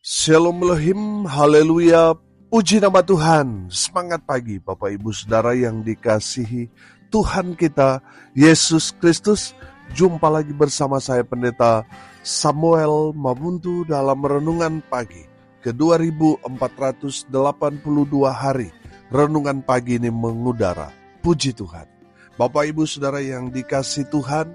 Shalom Elohim, haleluya, puji nama Tuhan. Semangat pagi Bapak Ibu Saudara yang dikasihi Tuhan kita, Yesus Kristus. Jumpa lagi bersama saya Pendeta Samuel Mabuntu dalam Renungan Pagi ke 2482 hari. Renungan pagi ini mengudara, puji Tuhan. Bapak Ibu Saudara yang dikasihi Tuhan,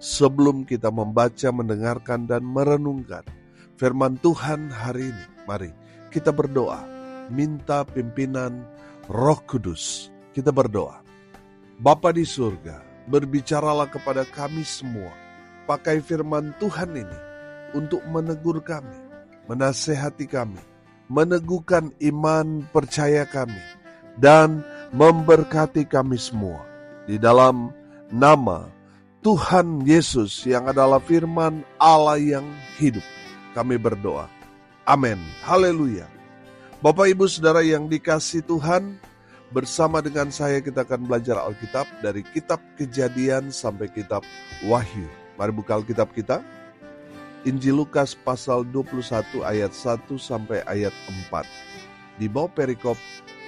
sebelum kita membaca, mendengarkan, dan merenungkan firman Tuhan hari ini, mari kita berdoa, minta pimpinan Roh Kudus. Kita berdoa. Bapa di surga, berbicaralah kepada kami semua, pakai firman Tuhan ini untuk menegur kami, menasehati kami, meneguhkan iman percaya kami, dan memberkati kami semua. Di dalam nama Tuhan Yesus yang adalah firman Allah yang hidup, kami berdoa. Amin. Haleluya. Bapak Ibu Saudara yang dikasihi Tuhan, bersama dengan saya kita akan belajar Alkitab dari kitab Kejadian sampai kitab Wahyu. Mari buka Alkitab kita. Injil Lukas pasal 21 ayat 1 sampai ayat 4. Di bawah perikop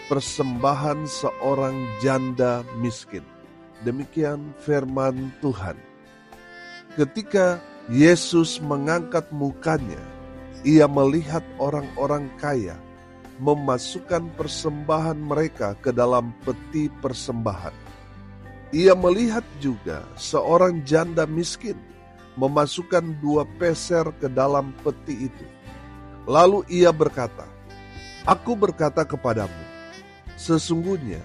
persembahan seorang janda miskin. Demikian firman Tuhan. Ketika Yesus mengangkat mukanya, ia melihat orang-orang kaya memasukkan persembahan mereka ke dalam peti persembahan. Ia melihat juga seorang janda miskin memasukkan 2 peser ke dalam peti itu. Lalu ia berkata, "Aku berkata kepadamu, sesungguhnya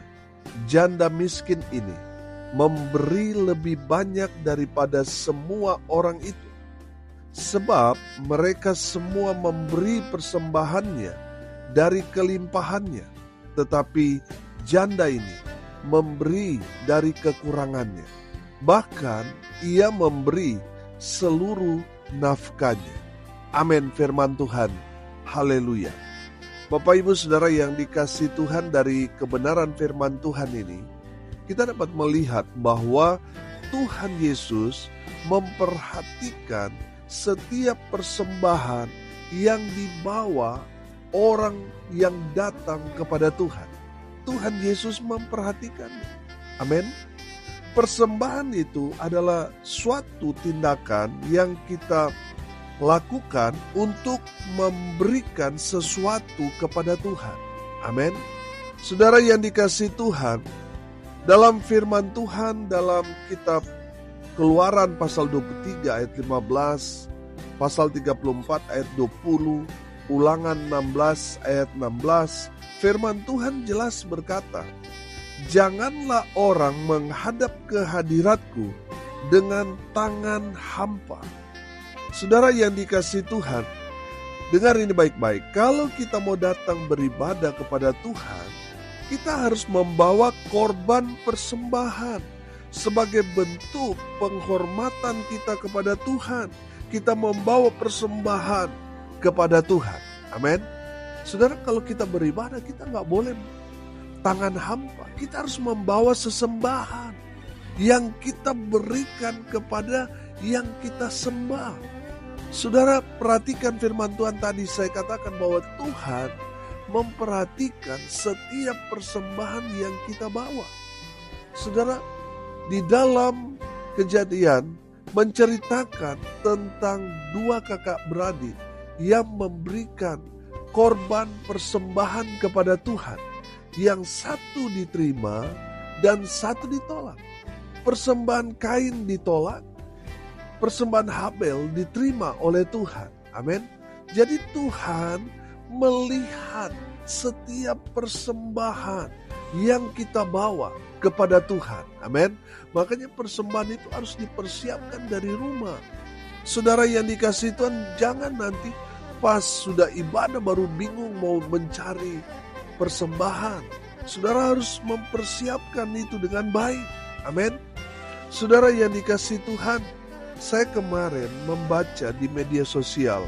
janda miskin ini memberi lebih banyak daripada semua orang itu. Sebab mereka semua memberi persembahannya dari kelimpahannya, tetapi janda ini memberi dari kekurangannya. Bahkan ia memberi seluruh nafkahnya." Amin, firman Tuhan. Haleluya. Bapak Ibu Saudara yang dikasihi Tuhan, dari kebenaran firman Tuhan ini, kita dapat melihat bahwa Tuhan Yesus memperhatikan setiap persembahan yang dibawa orang yang datang kepada Tuhan. Tuhan Yesus memperhatikannya. Amin. Persembahan itu adalah suatu tindakan yang kita lakukan untuk memberikan sesuatu kepada Tuhan. Amin. Saudara yang dikasihi Tuhan, dalam firman Tuhan dalam kitab Keluaran pasal 23 ayat 15, pasal 34 ayat 20, Ulangan 16 ayat 16, firman Tuhan jelas berkata, "Janganlah orang menghadap ke hadiratku dengan tangan hampa." Saudara yang dikasihi Tuhan, dengar ini baik-baik. Kalau kita mau datang beribadah kepada Tuhan, kita harus membawa korban persembahan. Sebagai bentuk penghormatan kita kepada Tuhan, kita membawa persembahan kepada Tuhan. Amin. Saudara, kalau kita beribadah, kita gak boleh tangan hampa. Kita harus membawa sesembahan yang kita berikan kepada yang kita sembah. Saudara, perhatikan firman Tuhan tadi. Saya katakan bahwa Tuhan memperhatikan setiap persembahan yang kita bawa. Saudara, di dalam Kejadian menceritakan tentang 2 kakak beradik yang memberikan korban persembahan kepada Tuhan. Yang satu diterima dan satu ditolak. Persembahan Kain ditolak, persembahan Habel diterima oleh Tuhan. Amin. Jadi Tuhan melihat setiap persembahan yang kita bawa kepada Tuhan. Amin. Makanya persembahan itu harus dipersiapkan dari rumah. Saudara yang dikasihi Tuhan, jangan nanti pas sudah ibadah baru bingung mau mencari persembahan. Saudara harus mempersiapkan itu dengan baik. Amin. Saudara yang dikasihi Tuhan, saya kemarin membaca di media sosial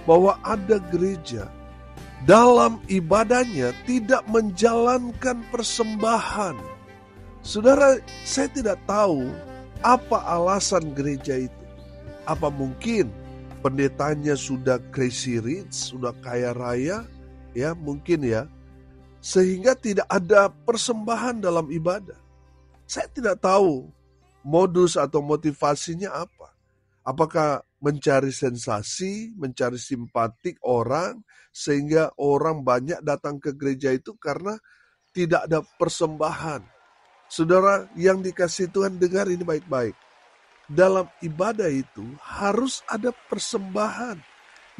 bahwa ada gereja dalam ibadahnya tidak menjalankan persembahan. Saudara, saya tidak tahu apa alasan gereja itu. Apa mungkin pendetanya sudah crazy rich, sudah kaya raya, ya mungkin ya, sehingga tidak ada persembahan dalam ibadah. Saya tidak tahu modus atau motivasinya apa. Apakah mencari sensasi, mencari simpatik orang, sehingga orang banyak datang ke gereja itu karena tidak ada persembahan. Saudara yang dikasihi Tuhan, dengar ini baik-baik. Dalam ibadah itu harus ada persembahan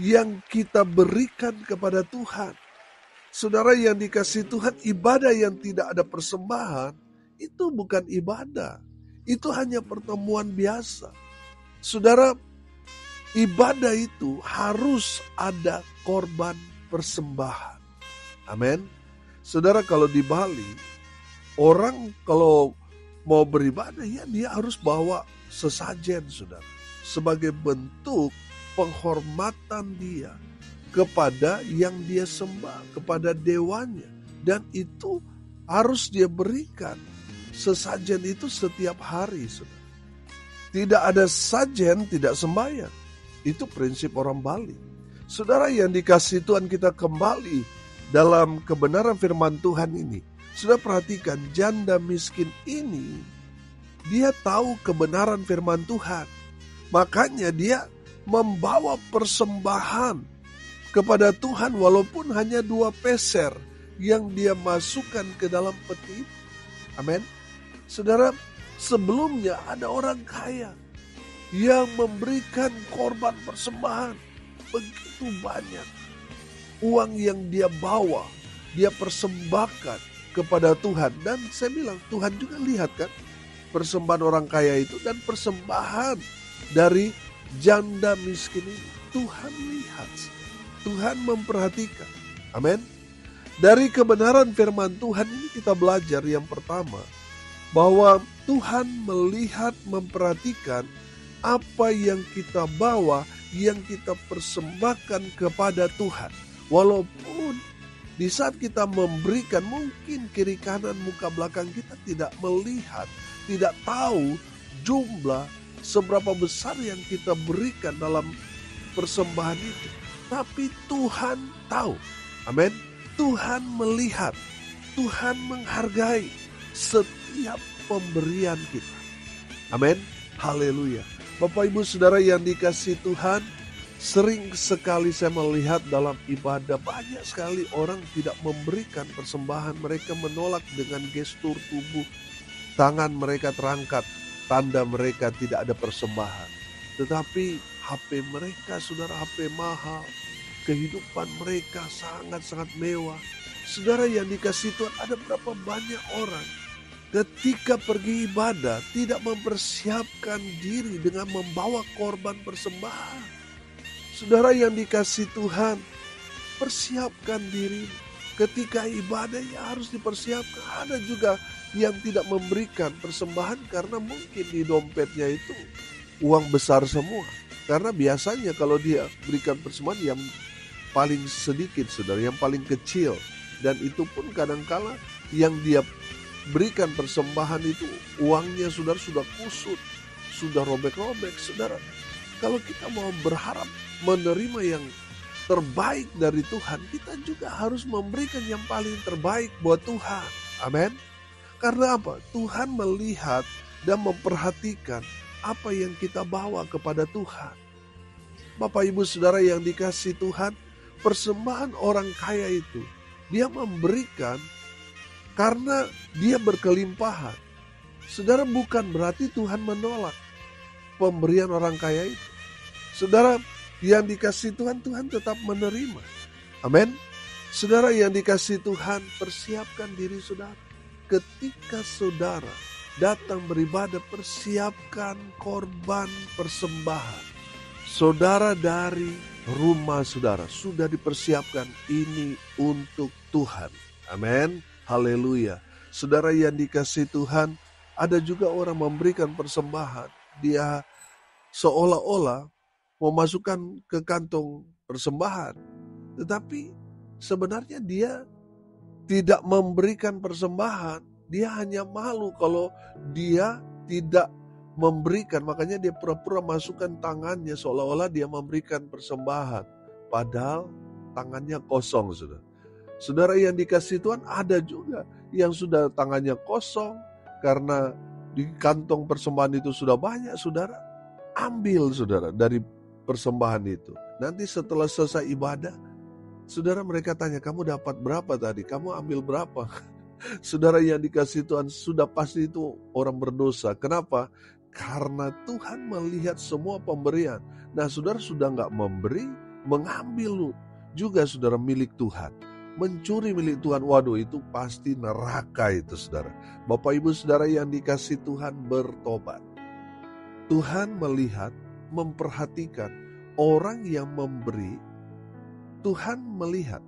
yang kita berikan kepada Tuhan. Saudara yang dikasihi Tuhan, ibadah yang tidak ada persembahan itu bukan ibadah. Itu hanya pertemuan biasa. Saudara, ibadah itu harus ada korban persembahan. Amin. Saudara, kalau di Bali, orang kalau mau beribadah, ya dia harus bawa sesajen, saudara. Sebagai bentuk penghormatan dia kepada yang dia sembah, kepada dewanya. Dan itu harus dia berikan. Sesajen itu setiap hari, saudara. Tidak ada sajen, tidak sembahyang. Itu prinsip orang Bali. Saudara yang dikasihi Tuhan, kita kembali dalam kebenaran firman Tuhan ini. Sudah perhatikan, janda miskin ini, dia tahu kebenaran firman Tuhan. Makanya dia membawa persembahan kepada Tuhan walaupun hanya 2 peser yang dia masukkan ke dalam peti. Amin. Saudara, sebelumnya ada orang kaya yang memberikan korban persembahan begitu banyak. Uang yang dia bawa, dia persembahkan kepada Tuhan. Dan saya bilang, Tuhan juga lihat kan persembahan orang kaya itu dan persembahan dari janda miskin ini. Tuhan lihat, Tuhan memperhatikan. Amin. Dari kebenaran firman Tuhan ini kita belajar yang pertama, bahwa Tuhan melihat, memperhatikan apa yang kita bawa, yang kita persembahkan kepada Tuhan. Walaupun di saat kita memberikan, mungkin kiri kanan muka belakang kita tidak melihat, tidak tahu jumlah seberapa besar yang kita berikan dalam persembahan itu. Tapi Tuhan tahu. Amin. Tuhan melihat, Tuhan menghargai setiap pemberian kita. Amin. Haleluya. Bapak Ibu Saudara yang dikasihi Tuhan, sering sekali saya melihat dalam ibadah banyak sekali orang tidak memberikan persembahan. Mereka menolak dengan gestur tubuh, tangan mereka terangkat, tanda mereka tidak ada persembahan. Tetapi HP mereka, saudara, HP mahal. Kehidupan mereka sangat-sangat mewah. Saudara yang dikasihi Tuhan, ada berapa banyak orang ketika pergi ibadah tidak mempersiapkan diri dengan membawa korban persembahan. Saudara yang dikasihi Tuhan, persiapkan diri. Ketika ibadah ya harus dipersiapkan. Ada juga yang tidak memberikan persembahan karena mungkin di dompetnya itu uang besar semua. Karena biasanya kalau dia berikan persembahan yang paling sedikit, saudara, yang paling kecil. Dan itu pun kadangkala yang dia berikan persembahan itu uangnya saudara sudah kusut, sudah robek-robek. Saudara, kalau kita mau berharap menerima yang terbaik dari Tuhan, kita juga harus memberikan yang paling terbaik buat Tuhan. Amin. Karena apa? Tuhan melihat dan memperhatikan apa yang kita bawa kepada Tuhan. Bapak Ibu Saudara yang dikasihi Tuhan, persembahan orang kaya itu, dia memberikan karena dia berkelimpahan. Saudara, bukan berarti Tuhan menolak pemberian orang kaya itu. Saudara yang dikasihi Tuhan, Tuhan tetap menerima. Amin. Saudara yang dikasihi Tuhan, persiapkan diri saudara. Ketika saudara datang beribadah, persiapkan korban persembahan. Saudara dari rumah saudara sudah dipersiapkan, ini untuk Tuhan. Amin. Haleluya. Saudara yang dikasihi Tuhan, ada juga orang memberikan persembahan. Dia seolah-olah memasukkan ke kantong persembahan. Tetapi sebenarnya dia tidak memberikan persembahan. Dia hanya malu kalau dia tidak memberikan, makanya dia pura-pura masukkan tangannya seolah-olah dia memberikan persembahan. Padahal tangannya kosong, saudara. Saudara yang dikasihi Tuhan, ada juga yang sudah tangannya kosong karena di kantong persembahan itu sudah banyak, saudara. Ambil, saudara, dari persembahan itu. Nanti setelah selesai ibadah, saudara, mereka tanya, kamu dapat berapa tadi? Kamu ambil berapa? Saudara yang dikasihi Tuhan, sudah pasti itu orang berdosa. Kenapa? Karena Tuhan melihat semua pemberian. Nah, saudara sudah nggak memberi, mengambil juga, saudara, milik Tuhan. Mencuri milik Tuhan, waduh, itu pasti neraka itu, saudara. Bapak Ibu saudara yang dikasihi Tuhan, bertobat. Tuhan melihat, memperhatikan orang yang memberi. Tuhan melihat.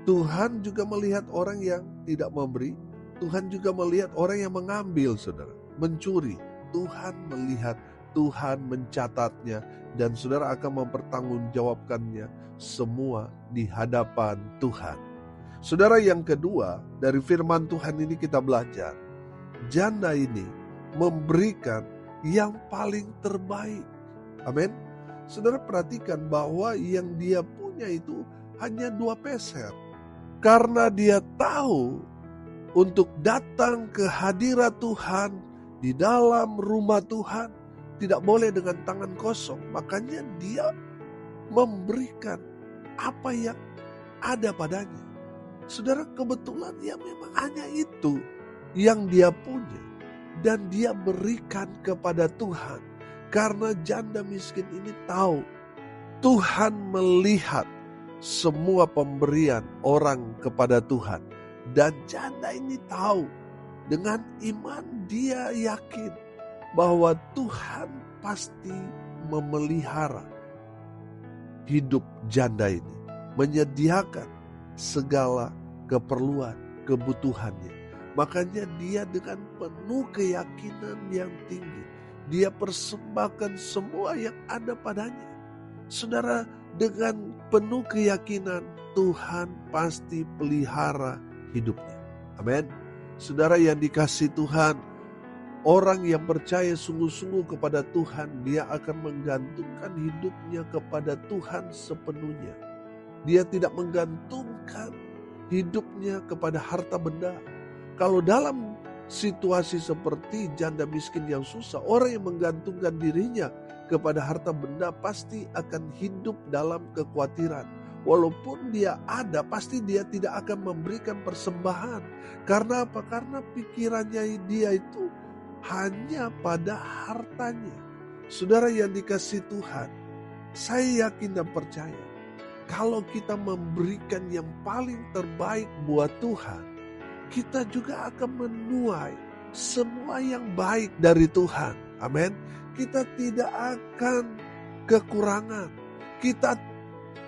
Tuhan juga melihat orang yang tidak memberi. Tuhan juga melihat orang yang mengambil, saudara, mencuri. Tuhan melihat, Tuhan mencatatnya, dan saudara akan mempertanggungjawabkannya semua di hadapan Tuhan. Saudara, yang kedua, dari firman Tuhan ini kita belajar, janda ini memberikan yang paling terbaik. Amin. Saudara perhatikan bahwa yang dia punya itu hanya 2 peser. Karena dia tahu untuk datang ke hadirat Tuhan, di dalam rumah Tuhan, tidak boleh dengan tangan kosong. Makanya dia memberikan apa yang ada padanya. Saudara, kebetulan ya memang hanya itu yang dia punya. Dan dia berikan kepada Tuhan. Karena janda miskin ini tahu Tuhan melihat semua pemberian orang kepada Tuhan. Dan janda ini tahu, dengan iman dia yakin bahwa Tuhan pasti memelihara hidup janda ini, menyediakan segala keperluan, kebutuhannya. Makanya dia dengan penuh keyakinan yang tinggi, dia persembahkan semua yang ada padanya. Saudara, dengan penuh keyakinan Tuhan pasti pelihara hidupnya. Amin. Saudara yang dikasihi Tuhan, orang yang percaya sungguh-sungguh kepada Tuhan, dia akan menggantungkan hidupnya kepada Tuhan sepenuhnya. Dia tidak menggantungkan hidupnya kepada harta benda. Kalau dalam situasi seperti janda miskin yang susah, orang yang menggantungkan dirinya kepada harta benda pasti akan hidup dalam kekhawatiran. Walaupun dia ada, pasti dia tidak akan memberikan persembahan. Karena apa? Karena pikirannya dia itu hanya pada hartanya. Saudara yang dikasihi Tuhan, saya yakin dan percaya, kalau kita memberikan yang paling terbaik buat Tuhan, kita juga akan menuai semua yang baik dari Tuhan. Amin. Kita tidak akan kekurangan. Kita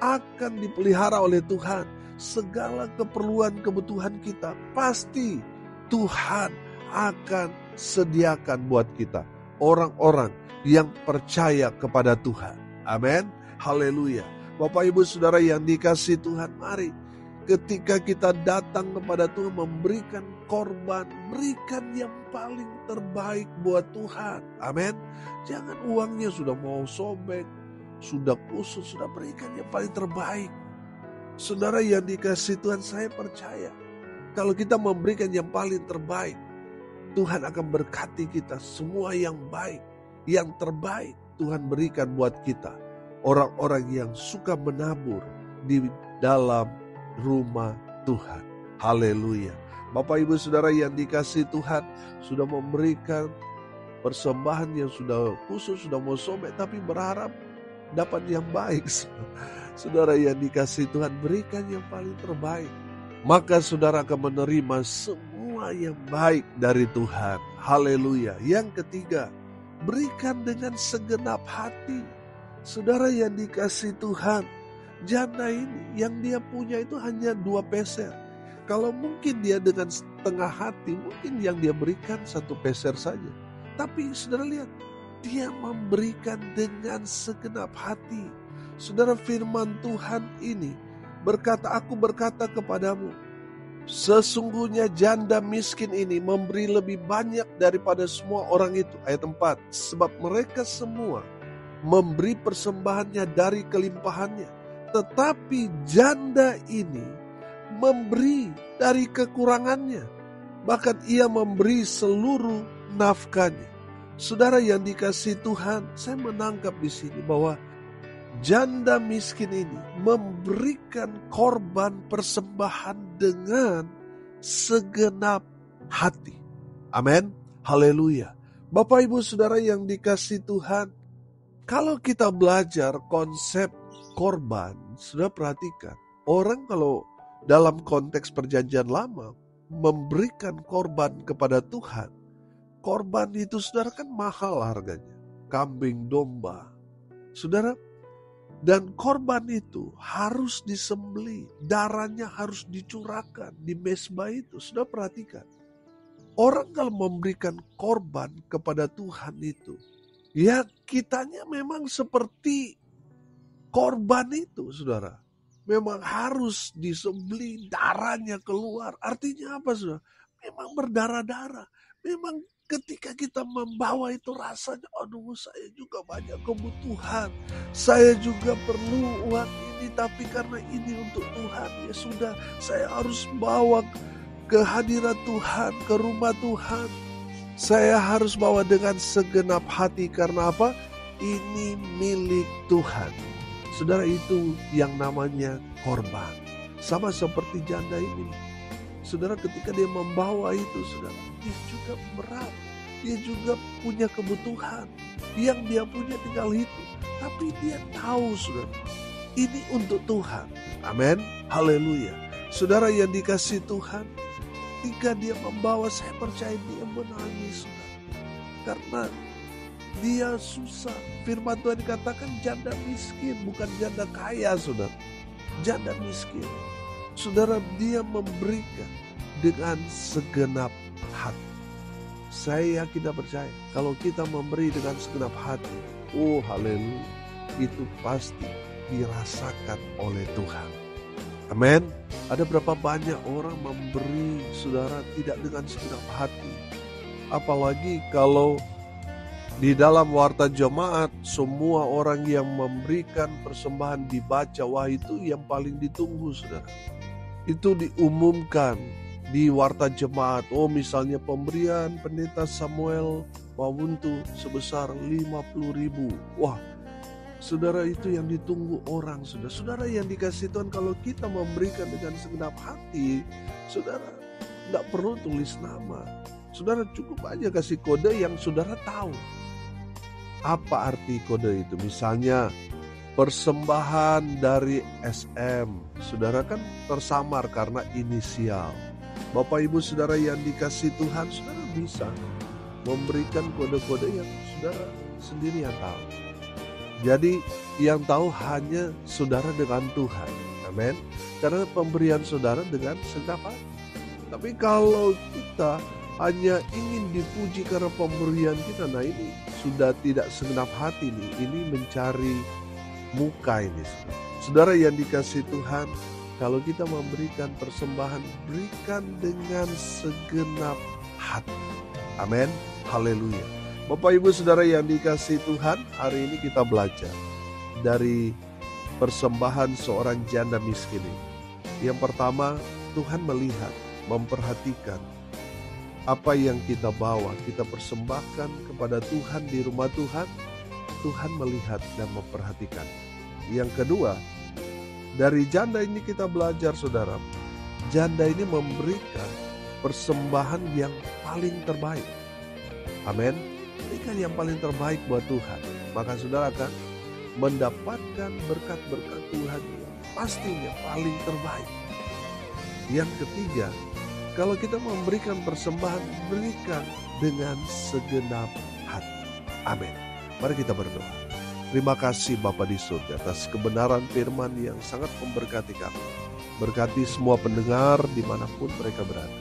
akan dipelihara oleh Tuhan. Segala keperluan kebutuhan kita pasti Tuhan akan sediakan buat kita. Orang-orang yang percaya kepada Tuhan. Amin. Haleluya. Bapak Ibu Saudara yang dikasihi Tuhan, mari ketika kita datang kepada Tuhan memberikan korban, berikan yang paling terbaik buat Tuhan. Amin. Jangan uangnya sudah mau sobek, sudah kusut, sudah berikan yang paling terbaik. Saudara yang dikasihi Tuhan, saya percaya kalau kita memberikan yang paling terbaik, Tuhan akan berkati kita. Semua yang baik, yang terbaik Tuhan berikan buat kita. Orang-orang yang suka menabur di dalam rumah Tuhan. Haleluya. Bapak Ibu Saudara yang dikasihi Tuhan, sudah memberikan persembahan yang sudah khusus, sudah mau sobek, tapi berharap dapat yang baik. Saudara yang dikasihi Tuhan, berikan yang paling terbaik. Maka saudara akan menerima semua yang baik dari Tuhan. Haleluya. Yang ketiga, berikan dengan segenap hati. Saudara yang dikasihi Tuhan, janda ini yang dia punya itu hanya 2 peser. Kalau mungkin dia dengan setengah hati, mungkin yang dia berikan 1 peser saja. Tapi saudara lihat, dia memberikan dengan segenap hati. Saudara, firman Tuhan ini berkata, aku berkata kepadamu, Sesungguhnya janda miskin ini memberi lebih banyak daripada semua orang itu. Ayat 4. Sebab mereka semua memberi persembahannya dari kelimpahannya. Tetapi janda ini memberi dari kekurangannya. Bahkan ia memberi seluruh nafkahnya. Saudara yang dikasihi Tuhan, saya menangkap di sini bahwa janda miskin ini memberikan korban persembahan dengan segenap hati. Amin. Haleluya. Bapak Ibu Saudara yang dikasihi Tuhan, kalau kita belajar konsep korban, sudah perhatikan, orang kalau dalam konteks perjanjian lama memberikan korban kepada Tuhan, korban itu saudara kan mahal harganya. Kambing, domba. Saudara, dan korban itu harus disembelih. Darahnya harus dicurahkan di mezbah itu. Saudara perhatikan. Orang kalau memberikan korban kepada Tuhan itu, ya kitanya memang seperti korban itu saudara. Memang harus disembelih, darahnya keluar. Artinya apa saudara? Memang berdarah-darah. Memang ketika kita membawa itu rasanya, aduh saya juga banyak kebutuhan. Saya juga perlu uang ini, tapi karena ini untuk Tuhan, ya sudah saya harus bawa ke hadirat Tuhan, ke rumah Tuhan. Saya harus bawa dengan segenap hati, karena apa? Ini milik Tuhan. Saudara, itu yang namanya korban. Sama seperti janda ini. Saudara, ketika dia membawa itu, saudara, dia juga berat. Dia juga punya kebutuhan. Yang dia punya tinggal itu. Tapi dia tahu, saudara, ini untuk Tuhan. Amin. Haleluya. Saudara yang dikasihi Tuhan, ketika dia membawa, saya percaya dia menangis, saudara. Karena dia susah. Firman Tuhan dikatakan janda miskin, bukan janda kaya, saudara. Janda miskin. Saudara, dia memberikan dengan segenap hati. Saya yakin dan percaya, kalau kita memberi dengan segenap hati, oh haleluya, itu pasti dirasakan oleh Tuhan. Amin. Ada berapa banyak orang memberi, saudara, tidak dengan segenap hati. Apalagi kalau di dalam warta jemaat, semua orang yang memberikan persembahan dibaca, wah itu yang paling ditunggu, saudara. Itu diumumkan di warta jemaat. Oh misalnya pemberian pendeta Samuel Wawuntu sebesar 50.000. Wah, saudara, itu yang ditunggu orang, saudara. Saudara yang dikasihi Tuhan, kalau kita memberikan dengan segenap hati, saudara tidak perlu tulis nama. Saudara cukup aja kasih kode yang saudara tahu. Apa arti kode itu? Misalnya persembahan dari SM. Saudara kan tersamar karena inisial. Bapak Ibu Saudara yang dikasihi Tuhan, saudara bisa memberikan kode-kode yang saudara sendiri yang tahu. Jadi yang tahu hanya saudara dengan Tuhan. Amin. Karena pemberian saudara dengan segenap hati. Tapi kalau kita hanya ingin dipuji karena pemberian kita, nah ini sudah tidak segenap hati nih. Ini mencari muka ini. Saudara yang dikasihi Tuhan, kalau kita memberikan persembahan, berikan dengan segenap hati. Amin. Haleluya. Bapak Ibu Saudara yang dikasihi Tuhan, hari ini kita belajar dari persembahan seorang janda miskin ini. Yang pertama, Tuhan melihat, memperhatikan apa yang kita bawa, kita persembahkan kepada Tuhan di rumah Tuhan. Tuhan melihat dan memperhatikan. Yang kedua, dari janda ini kita belajar, saudara. Janda ini memberikan persembahan yang paling terbaik. Amin. Berikan yang paling terbaik buat Tuhan. Maka saudara akan mendapatkan berkat-berkat Tuhan yang pastinya paling terbaik. Yang ketiga, kalau kita memberikan persembahan, berikan dengan segenap hati. Amin. Mari kita berdoa. Terima kasih Bapa di surga atas kebenaran firman yang sangat memberkati kami. Berkati semua pendengar dimanapun mereka berada.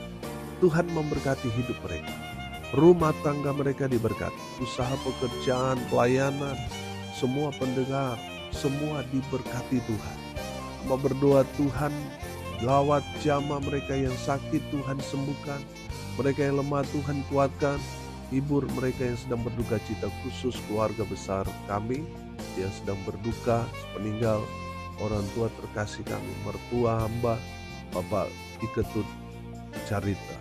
Tuhan memberkati hidup mereka. Rumah tangga mereka diberkati. Usaha pekerjaan, pelayanan, semua pendengar, semua diberkati Tuhan. Hamba berdoa Tuhan, Lawat jamaah mereka yang sakit, Tuhan sembuhkan. Mereka yang lemah, Tuhan kuatkan. Hibur mereka yang sedang berduka cita, khusus keluarga besar kami yang sedang berduka meninggal orang tua terkasih kami, mertua hamba Bapak Iketut Carita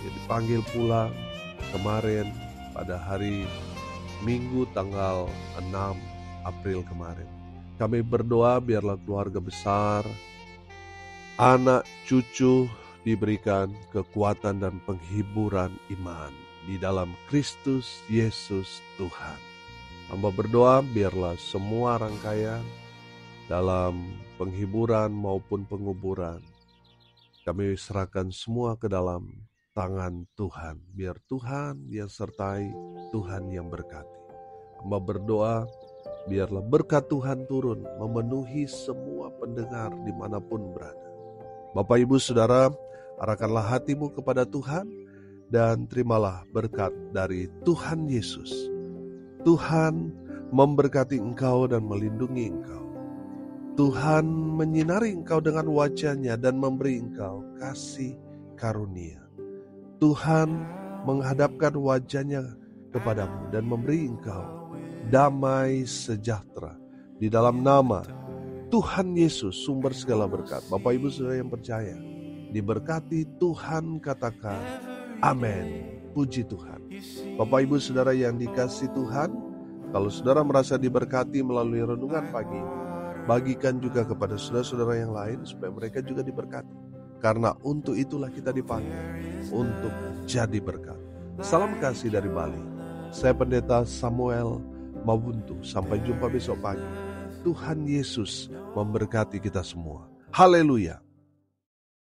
yang dipanggil pulang kemarin pada hari Minggu tanggal 6 April kemarin. Kami berdoa biarlah keluarga besar, anak cucu diberikan kekuatan dan penghiburan iman di dalam Kristus Yesus Tuhan. Hamba berdoa biarlah semua rangkaian dalam penghiburan maupun penguburan kami serahkan semua ke dalam tangan Tuhan. Biar Tuhan yang sertai, Tuhan yang berkati. Hamba berdoa biarlah berkat Tuhan turun memenuhi semua pendengar dimanapun berada. Bapak Ibu Saudara, arahkanlah hatimu kepada Tuhan dan terimalah berkat dari Tuhan Yesus. Tuhan memberkati engkau dan melindungi engkau. Tuhan menyinari engkau dengan wajah-Nya dan memberi engkau kasih karunia. Tuhan menghadapkan wajah-Nya kepadamu dan memberi engkau damai sejahtera. Di dalam nama Tuhan Yesus, sumber segala berkat. Bapak Ibu Saudara yang percaya, diberkati Tuhan, katakan amin. Puji Tuhan. Bapak Ibu Saudara yang dikasihi Tuhan, kalau saudara merasa diberkati melalui renungan pagi ini, bagikan juga kepada saudara-saudara yang lain supaya mereka juga diberkati. Karena untuk itulah kita dipanggil, untuk jadi berkat. Salam kasih dari Bali. Saya Pendeta Samuel Mabuntu. Sampai jumpa besok pagi. Tuhan Yesus memberkati kita semua. Haleluya.